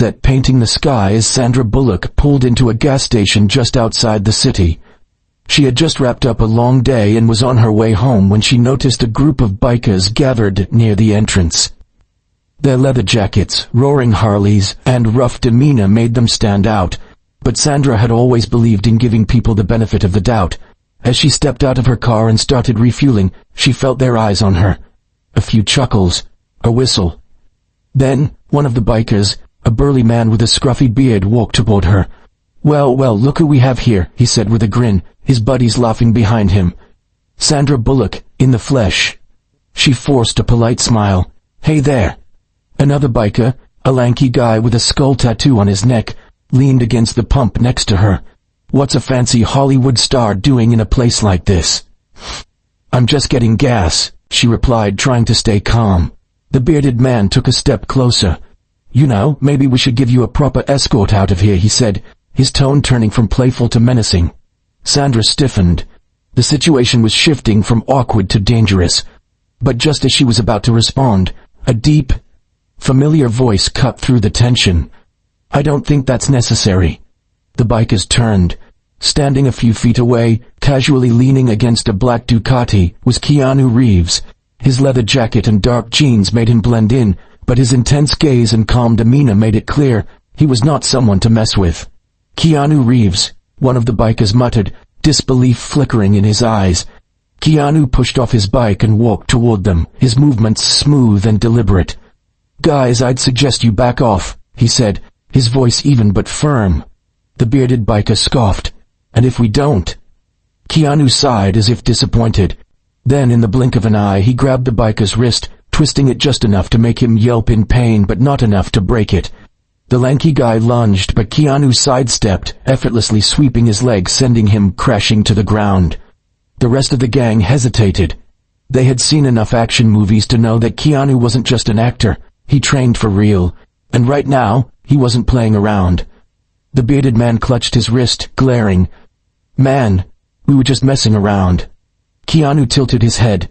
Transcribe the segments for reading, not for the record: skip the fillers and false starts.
sunset painting the sky as Sandra Bullock pulled into a gas station just outside the city. She had just wrapped up a long day and was on her way home when she noticed a group of bikers gathered near the entrance. Their leather jackets, roaring Harleys, and rough demeanor made them stand out, but Sandra had always believed in giving people the benefit of the doubt. As she stepped out of her car and started refueling, she felt their eyes on her. A few chuckles, a whistle. Then, one of the bikers, a burly man with a scruffy beard, walked toward her. Well, look who we have here," he said with a grin, his buddies laughing behind him. Sandra Bullock, in the flesh. She forced a polite smile. "Hey there." Another biker, a lanky guy with a skull tattoo on his neck, leaned against the pump next to her. "What's a fancy Hollywood star doing in a place like this?" "I'm just getting gas," she replied, trying to stay calm. The bearded man took a step closer. "You know, maybe we should give you a proper escort out of here," he said, his tone turning from playful to menacing. Sandra stiffened. The situation was shifting from awkward to dangerous. But just as she was about to respond, a deep, familiar voice cut through the tension. "I don't think that's necessary." The bikers turned. Standing a few feet away, casually leaning against a black Ducati, was Keanu Reeves. His leather jacket and dark jeans made him blend in, but his intense gaze and calm demeanor made it clear he was not someone to mess with. "Keanu Reeves," one of the bikers muttered, disbelief flickering in his eyes. Keanu pushed off his bike and walked toward them, his movements smooth and deliberate. "Guys, I'd suggest you back off," he said, his voice even but firm. The bearded biker scoffed. "And if we don't?" Keanu sighed as if disappointed. Then, in the blink of an eye, he grabbed the biker's wrist, twisting it just enough to make him yelp in pain but not enough to break it. The lanky guy lunged, but Keanu sidestepped, effortlessly sweeping his leg, sending him crashing to the ground. The rest of the gang hesitated. They had seen enough action movies to know that Keanu wasn't just an actor. He trained for real. And right now, he wasn't playing around. The bearded man clutched his wrist, glaring. "Man, we were just messing around." Keanu tilted his head.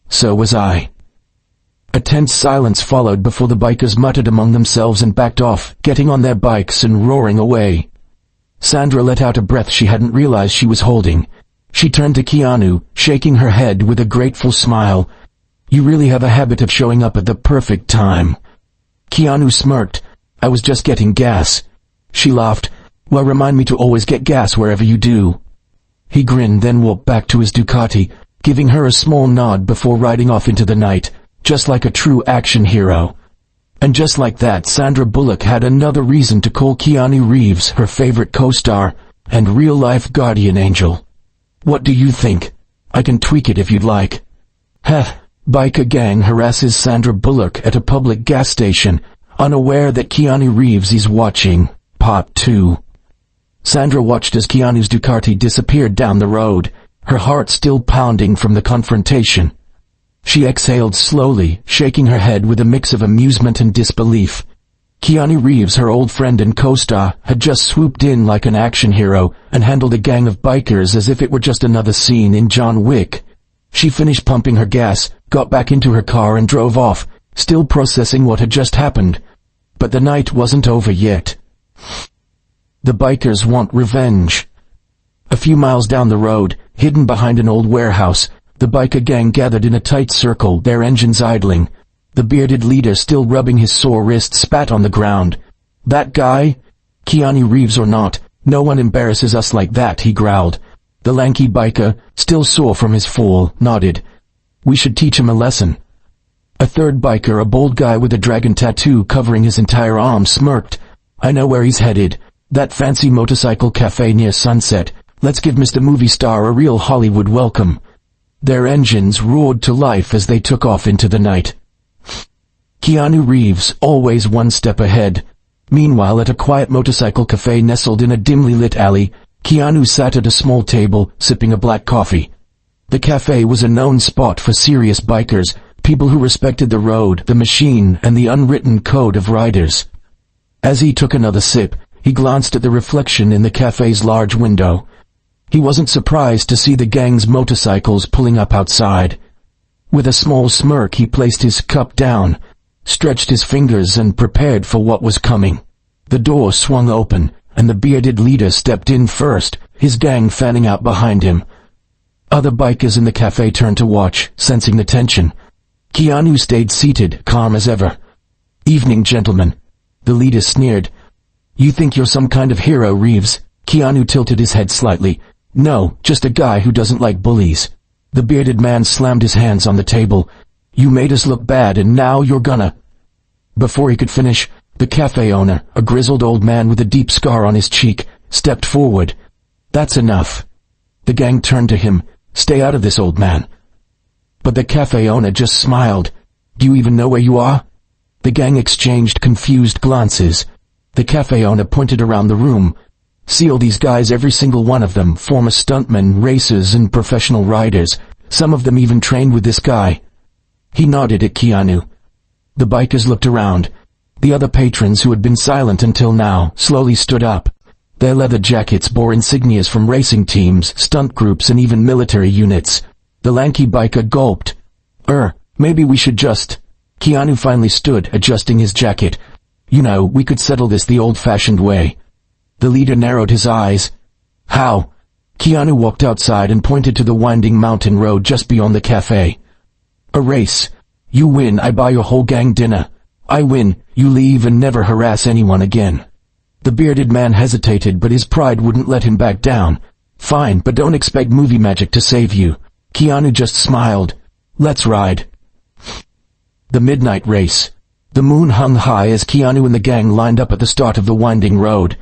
"So was I." A tense silence followed before the bikers muttered among themselves and backed off, getting on their bikes and roaring away. Sandra let out a breath she hadn't realized she was holding. She turned to Keanu, shaking her head with a grateful smile. "You really have a habit of showing up at the perfect time." Keanu smirked. "I was just getting gas." She laughed. "Well, remind me to always get gas wherever you do." He grinned, then walked back to his Ducati, giving her a small nod before riding off into the night, just like a true action hero. And just like that, Sandra Bullock had another reason to call Keanu Reeves her favorite co-star and real-life guardian angel. What do you think? I can tweak it if you'd like. Heh. Biker gang harasses Sandra Bullock at a public gas station, unaware that Keanu Reeves is watching. Part 2. Sandra watched as Keanu's Ducati disappeared down the road, her heart still pounding from the confrontation. She exhaled slowly, shaking her head with a mix of amusement and disbelief. Keanu Reeves, her old friend and co-star, had just swooped in like an action hero and handled a gang of bikers as if it were just another scene in John Wick. She finished pumping her gas, got back into her car and drove off, still processing what had just happened. But the night wasn't over yet. The bikers want revenge. A few miles down the road, hidden behind an old warehouse, the biker gang gathered in a tight circle, their engines idling. The bearded leader, still rubbing his sore wrist, spat on the ground. "That guy? Keanu Reeves or not, no one embarrasses us like that," he growled. The lanky biker, still sore from his fall, nodded. "We should teach him a lesson." A third biker, a bold guy with a dragon tattoo covering his entire arm, smirked. "I know where he's headed. That fancy motorcycle cafe near Sunset. Let's give Mr. Movie Star a real Hollywood welcome." Their engines roared to life as they took off into the night. Keanu Reeves, always one step ahead. Meanwhile, at a quiet motorcycle cafe nestled in a dimly lit alley, Keanu sat at a small table, sipping a black coffee. The cafe was a known spot for serious bikers, people who respected the road, the machine, and the unwritten code of riders. As he took another sip, he glanced at the reflection in the cafe's large window. He wasn't surprised to see the gang's motorcycles pulling up outside. With a small smirk, he placed his cup down, stretched his fingers, and prepared for what was coming. The door swung open, and the bearded leader stepped in first, his gang fanning out behind him. Other bikers in the cafe turned to watch, sensing the tension. Keanu stayed seated, calm as ever. "Evening, gentlemen." The leader sneered. "You think you're some kind of hero, Reeves?" Keanu tilted his head slightly. "No, just a guy who doesn't like bullies." The bearded man slammed his hands on the table. "You made us look bad, and now you're gonna—" Before he could finish, the cafe owner, a grizzled old man with a deep scar on his cheek, stepped forward. "That's enough." The gang turned to him. "Stay out of this, old man." But the cafe owner just smiled. "Do you even know where you are?" The gang exchanged confused glances. The cafe owner pointed around the room. "See all these guys, every single one of them, former stuntmen, racers, and professional riders. Some of them even trained with this guy." He nodded at Keanu. The bikers looked around. The other patrons, who had been silent until now, slowly stood up. Their leather jackets bore insignias from racing teams, stunt groups, and even military units. The lanky biker gulped. Maybe we should just—" Keanu finally stood, adjusting his jacket. "You know, we could settle this the old-fashioned way." The leader narrowed his eyes. "How?" Keanu walked outside and pointed to the winding mountain road just beyond the cafe. "A race. You win, I buy your whole gang dinner. I win, you leave and never harass anyone again." The bearded man hesitated, but his pride wouldn't let him back down. "Fine, but don't expect movie magic to save you." Keanu just smiled. "Let's ride." The midnight race. The moon hung high as Keanu and the gang lined up at the start of the winding road.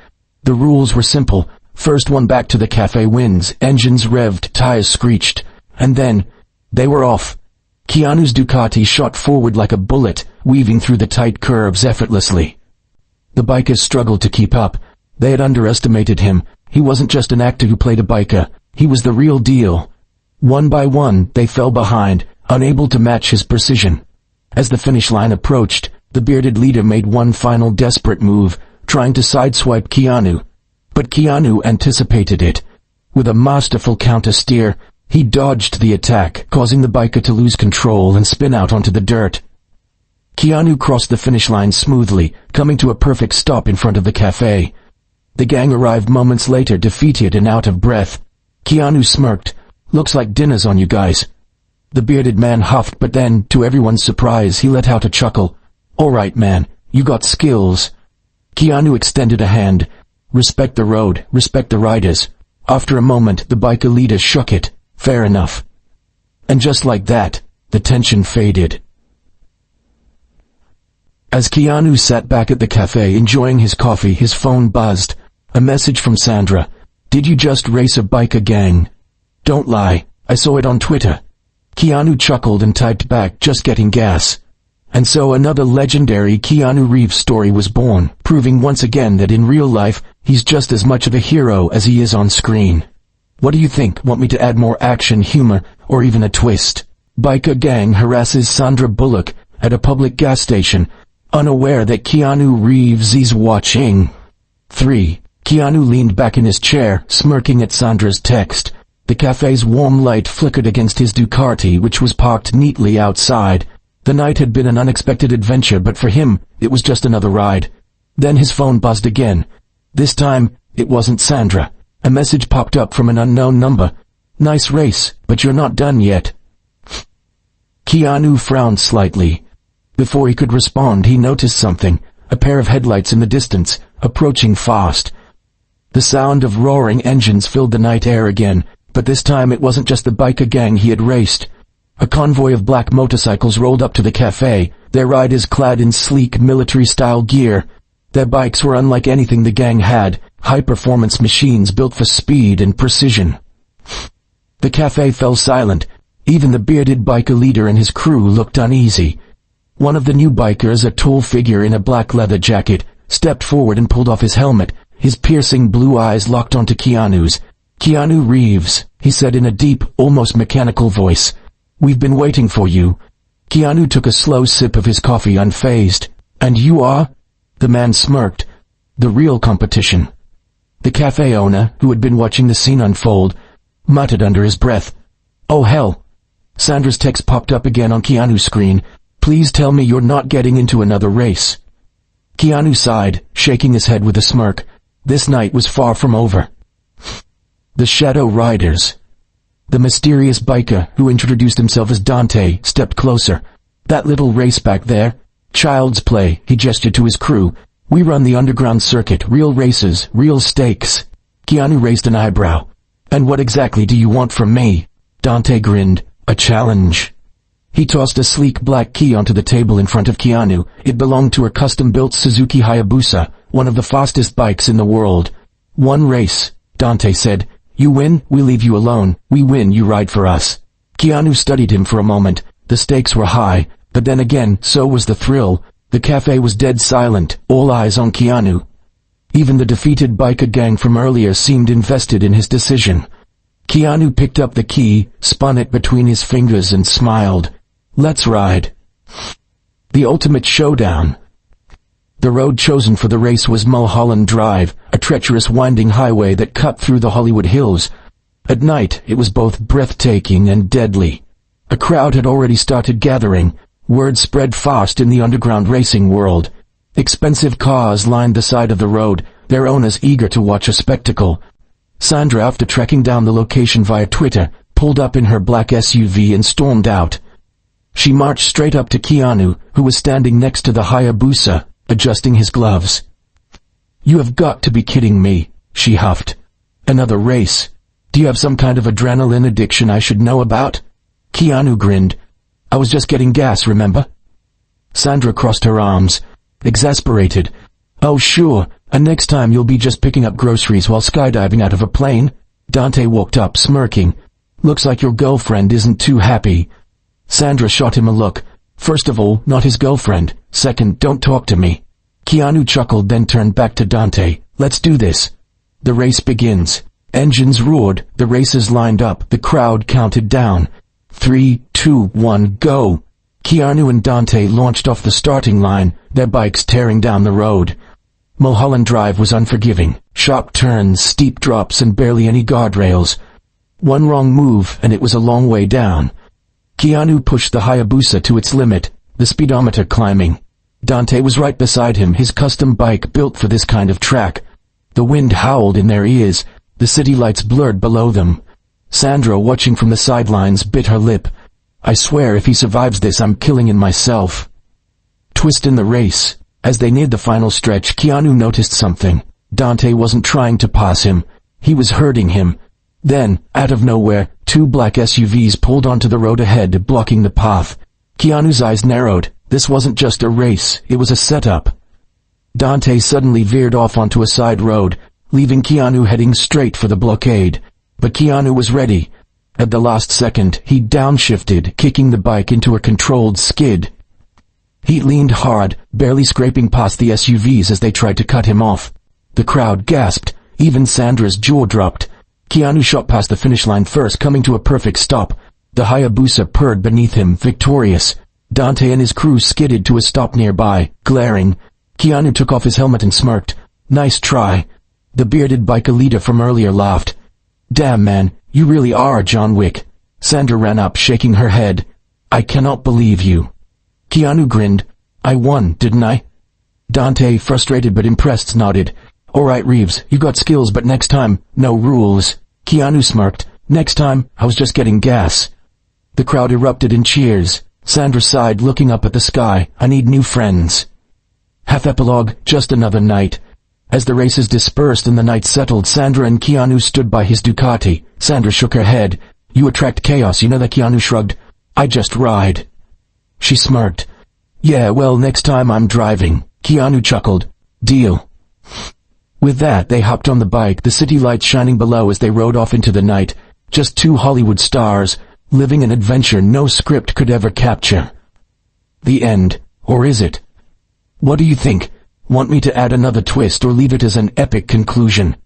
The rules were simple. First one back to the cafe wins. Engines revved, tires screeched. And then, they were off. Keanu's Ducati shot forward like a bullet, weaving through the tight curves effortlessly. The bikers struggled to keep up. They had underestimated him. He wasn't just an actor who played a biker. He was the real deal. One by one, they fell behind, unable to match his precision. As the finish line approached, the bearded leader made one final desperate move, trying to sideswipe Keanu. But Keanu anticipated it. With a masterful counter-steer, he dodged the attack, causing the biker to lose control and spin out onto the dirt. Keanu crossed the finish line smoothly, coming to a perfect stop in front of the cafe. The gang arrived moments later, defeated and out of breath. Keanu smirked. "Looks like dinner's on you guys." The bearded man huffed, but then, to everyone's surprise, he let out a chuckle. "All right, man, you got skills." Keanu extended a hand. "Respect the road, respect the riders." After a moment, the biker leader shook it. "Fair enough." And just like that, the tension faded. As Keanu sat back at the cafe enjoying his coffee, his phone buzzed. A message from Sandra. "Did you just race a biker gang?" "Don't lie, I saw it on Twitter." Keanu chuckled and typed back, "Just getting gas." And so another legendary Keanu Reeves story was born, proving once again that in real life, he's just as much of a hero as he is on screen. What do you think? Want me to add more action, humor, or even a twist? Biker gang harasses Sandra Bullock at a public gas station, unaware that Keanu Reeves is watching. 3. Keanu leaned back in his chair, smirking at Sandra's text. The cafe's warm light flickered against his Ducati, which was parked neatly outside. The night had been an unexpected adventure, but for him, it was just another ride. Then his phone buzzed again. This time, it wasn't Sandra. A message popped up from an unknown number. "Nice race, but you're not done yet." Keanu frowned slightly. Before he could respond, he noticed something. A pair of headlights in the distance, approaching fast. The sound of roaring engines filled the night air again, but this time it wasn't just the biker gang he had raced. A convoy of black motorcycles rolled up to the cafe, their riders clad in sleek military-style gear. Their bikes were unlike anything the gang had, high-performance machines built for speed and precision. The cafe fell silent. Even the bearded biker leader and his crew looked uneasy. One of the new bikers, a tall figure in a black leather jacket, stepped forward and pulled off his helmet. His piercing blue eyes locked onto Keanu's. "Keanu Reeves," he said in a deep, almost mechanical voice. "We've been waiting for you." Keanu took a slow sip of his coffee, unfazed. "And you are?" The man smirked. "The real competition." The cafe owner, who had been watching the scene unfold, muttered under his breath, "Oh hell." Sandra's text popped up again on Keanu's screen. "Please tell me you're not getting into another race." Keanu sighed, shaking his head with a smirk. This night was far from over. The Shadow Riders. The mysterious biker, who introduced himself as Dante, stepped closer. That little race back there? Child's play, he gestured to his crew. We run the underground circuit, real races, real stakes. Keanu raised an eyebrow. And what exactly do you want from me? Dante grinned. A challenge. He tossed a sleek black key onto the table in front of Keanu. It belonged to a custom-built Suzuki Hayabusa, one of the fastest bikes in the world. One race, Dante said. You win, we leave you alone. We win, you ride for us. Keanu studied him for a moment. The stakes were high, but then again, so was the thrill. The cafe was dead silent, all eyes on Keanu. Even the defeated biker gang from earlier seemed invested in his decision. Keanu picked up the key, spun it between his fingers and smiled. Let's ride. The ultimate showdown. The road chosen for the race was Mulholland Drive, a treacherous winding highway that cut through the Hollywood Hills. At night, it was both breathtaking and deadly. A crowd had already started gathering. Word spread fast in the underground racing world. Expensive cars lined the side of the road, their owners eager to watch a spectacle. Sandra, after tracking down the location via Twitter, pulled up in her black SUV and stormed out. She marched straight up to Keanu, who was standing next to the Hayabusa, adjusting his gloves. You have got to be kidding me, she huffed. Another race? Do you have some kind of adrenaline addiction I should know about? Keanu grinned. I was just getting gas, remember? Sandra crossed her arms, exasperated. Oh sure, and next time you'll be just picking up groceries while skydiving out of a plane? Dante walked up, smirking. Looks like your girlfriend isn't too happy. Sandra shot him a look. First of all, not his girlfriend. Second, don't talk to me. Keanu chuckled, then turned back to Dante. Let's do this. The race begins. Engines roared, the racers lined up, the crowd counted down. 3, 2, 1, go! Keanu and Dante launched off the starting line, their bikes tearing down the road. Mulholland Drive was unforgiving. Sharp turns, steep drops, and barely any guardrails. One wrong move, and it was a long way down. Keanu pushed the Hayabusa to its limit, the speedometer climbing. Dante was right beside him, his custom bike built for this kind of track. The wind howled in their ears, the city lights blurred below them. Sandra, watching from the sidelines, bit her lip. I swear if he survives this, I'm killing him myself. Twist in the race. As they neared the final stretch, Keanu noticed something. Dante wasn't trying to pass him. He was hurting him. Then, out of nowhere, two black SUVs pulled onto the road ahead, blocking the path. Keanu's eyes narrowed. This wasn't just a race, it was a setup. Dante suddenly veered off onto a side road, leaving Keanu heading straight for the blockade. But Keanu was ready. At the last second, he downshifted, kicking the bike into a controlled skid. He leaned hard, barely scraping past the SUVs as they tried to cut him off. The crowd gasped. Even Sandra's jaw dropped. Keanu shot past the finish line first, coming to a perfect stop. The Hayabusa purred beneath him, victorious. Dante and his crew skidded to a stop nearby, glaring. Keanu took off his helmet and smirked. Nice try. The bearded biker leader from earlier laughed. Damn man, you really are John Wick. Sandra ran up, shaking her head. I cannot believe you. Keanu grinned. I won, didn't I? Dante, frustrated but impressed, nodded. Alright Reeves, you got skills, but next time, no rules. Keanu smirked. Next time, I was just getting gas. The crowd erupted in cheers. Sandra sighed, looking up at the sky. I need new friends. Half epilogue, just another night. As the races dispersed and the night settled, Sandra and Keanu stood by his Ducati. Sandra shook her head. You attract chaos, you know that? Keanu shrugged. I just ride. She smirked. Yeah, well, next time I'm driving. Keanu chuckled. Deal. With that, they hopped on the bike, the city lights shining below as they rode off into the night. Just two Hollywood stars, living an adventure no script could ever capture. The end. Or is it? What do you think? Want me to add another twist or leave it as an epic conclusion?